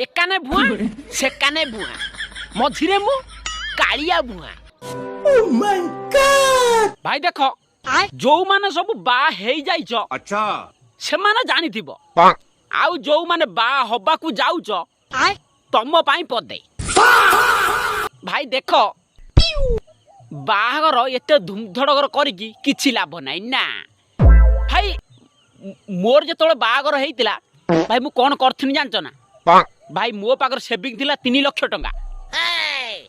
एकाने भुआ सेकाने भुआ मझिरे मु कालिया भुआ। Oh my God! भाई देख जो माने सब बा हेई जाइछ अच्छा से माने जानिथिबो आउ जो माने बा हबा को जाउछ तम पाई पदे भाई देख बाहागर एते धूमधड़कर करिकी किछि लाभ नाही ना भाई मोर जेतोले बाहागर हेइतिला भाई मु कोन करथिनी जानछ ना भाई मो पाकर सेविंग थिला 3 लाख टंका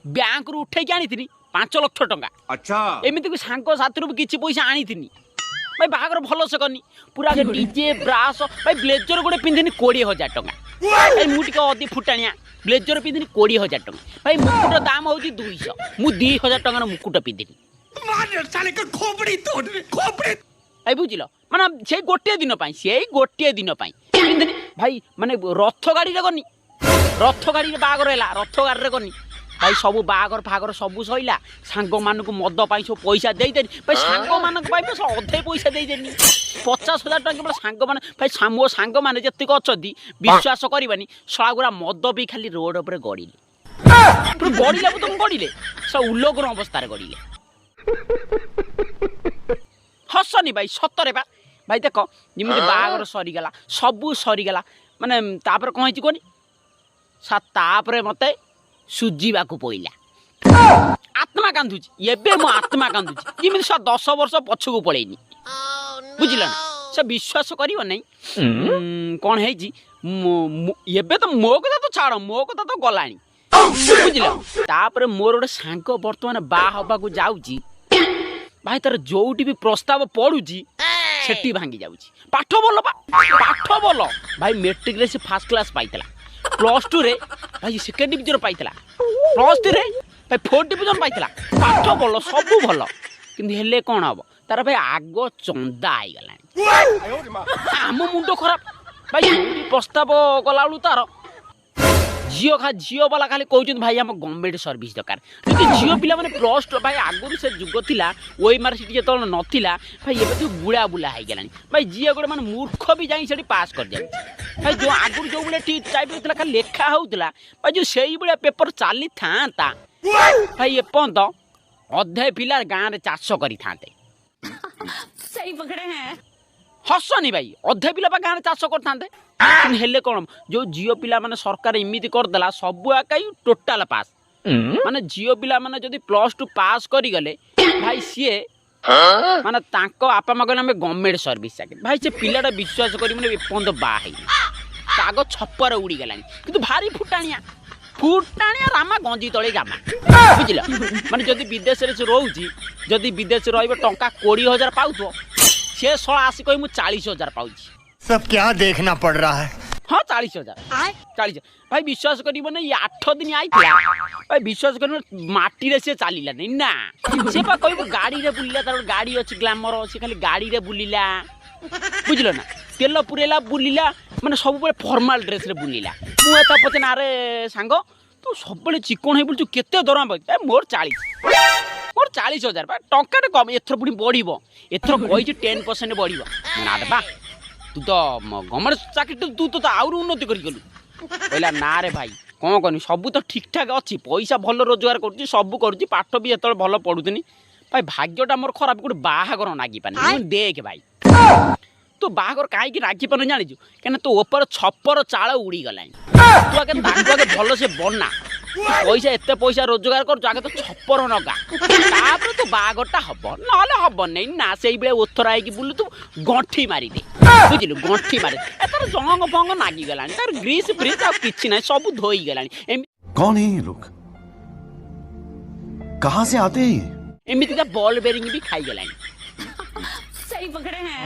बैंक रु उठे के आनी 5 लाख टंका अच्छा एमिति को सांको साथरु किछि पैसा आनी भाई बाहागर भलो से करनी पूरा डीजे ब्रास भाई ब्लेजर गोटे पिंधिनी 20,000 टंका भाई मु टिके अति फुटाणिया ब्लेजर पिंधिनी 20,000 टंका भाई मुकुट दाम होउची 200 मु 2,000 टंका मुकुट पिंधिनी मार साले का खोपड़ी तोड़ रे खोपड़ी भाई बुझिलो माने से गोटे दिन पाई से गोटे दिन पाई पिंधिनी भाई माने रथ गाड़ी रे गनी रथ गाड़ी रे बागर हैला रथ गाड़ी रे गनी भाई सबु बागर फागर सबु सइला सांग मान को मद पाई सब पैसा देई देनी भाई सांग मान को पाई सब अधे पैसा देई देनी 50,000 टंका केवल सांग मान भाई मो सांग मान जतिक अछदी विश्वास करबानी सळागुरा मद भी खाली रोड ऊपर गड़िले पुरो गड़िले तुम गड़िले सब उल्लोकन अवस्था रे गड़िले हसनी भाई सतरे बा भाई देख जिमिति बागर सरी गला सबु सरी गला माने तापर कोन हिची कोनी सा तापर मते सुजीबा को पइला आत्मा कांदुची एबे मो आत्मा कांदुची जिमिति सा 10 वर्ष पछकु पळेनी बुझिला ना से विश्वास करियो नै कोन हेजी एबे तो मो कथा तो छाड़ मो कथा तो गलानी बुझिला तापर मोर ओडे सांको वर्तमान बा हबा को जाउची भाई तार जोउटी भी प्रस्ताव पडुची सेठी भांगी जाउची पाठ बोल भाई मैट्रिक रे से फर्स्ट क्लास पाइतला +2 रे भाई सेकेंड डिवीजन पाइतला +3 रे भाई 4th डिवीजन पाइतला पाठ बोल सब भल किंतु हेले कोन हबो तार भाई आगो चंदा आई गलानी आम मुंडो खराब भाई जोउटी प्रस्ताव गलालु तार झील वाला खाली कहते भाई आम गवर्नमेंट सर्विस दरकार क्योंकि झील पिला मैंने +2 भाई आगुरी से जुग थिला ओएमआर सीटी जो नथिला भाई एबे तो बुला बुला हो गलानी भाई झील गोटे माने मूर्ख भी जाई सेठी पास कर जाय भाई जो आगुरी जो बले टाइप होतला खाली लेखा होतला भाई जो सेही बले पेपर चाली थांता भाई एपंत अधे पिला गां रे चाष करि थांते सही पकड़े हैं हसनी भाई अधे पिला गां रे चाष कर थांते हेले कौन जो झील पिला माने सरकार इमिति करदेला सबु आकाई टोटाल पास माने झील पिला माने जदि +2 पास करी गले भाई सीए माने तांको आपा मा गले गवर्नमेंट सर्विस चाकरी भाई से पिलाटा विश्वास करी माने पंद बा है तागो छप्पर उड़ी गलानी किंतु भारी फुटाणिया रामा गंजी तळे जामा बुझिला माने जदि विदेश रे रहउची जदि विदेश रहइबो टंका 20,000 पाउतो से सळा आसी कहि मु 40,000 पाउची सब क्या देखना पड़ रहा है। हाँ 40,000 40 भाई विश्वास करिबो नै 8 दिन आइथिला भाई विश्वास करिबो माटी रे से चालिला नै ना से पा कहबो गाड़ी रे बुलिला तार गाड़ी अछि ग्लैमर से खाली गाड़ी रे बुलिला बुझलो ना तेल पुरेला बुलिला माने सब बेले फॉर्मल ड्रेस रे बुलिला मु एता पछन आरे सांगो तू सब बेले चिकोन हे बुलचु केते दरमा ए मोर 40,000 भाई टंका कम एथर पुनी बढ़िबो एथर कहि 10% बढ़िबो ना बा तू तो गवर्नमेंट चाकरी तू तो आउर उन्नति करी गलु कहला ना रे भाई कौन कहनी सब तो ठीक ठाक अच्छी पैसा भल रोजगार कर सब कर पाठ भी एत भल पढ़ुनी भाई भाग्यटा मोर खराब गोटे बाहागर नागी पानी देख भाई तो बाहागर कहीं नागी पानी जाचु क्या तो ऊपर छपर चाल उड़ी गला तू आगे भल से बना पैसा एत पैसा रोजगार कर आगे तो छपर नगा तापर तो बाहागरटा हम ना हम नहीं ना से ओथरा है बुलू तू गंठी मारी दे बुझिलु गंठी मारे तार जंग फंग नागी गलानी तार ग्रीस फ्रीज आ किछि नै सब धोई गलानी कौन है ये लोग कहां से आते हैं एमिति का बॉल बेरिंग भी खाई गलानी सही पकड़े हैं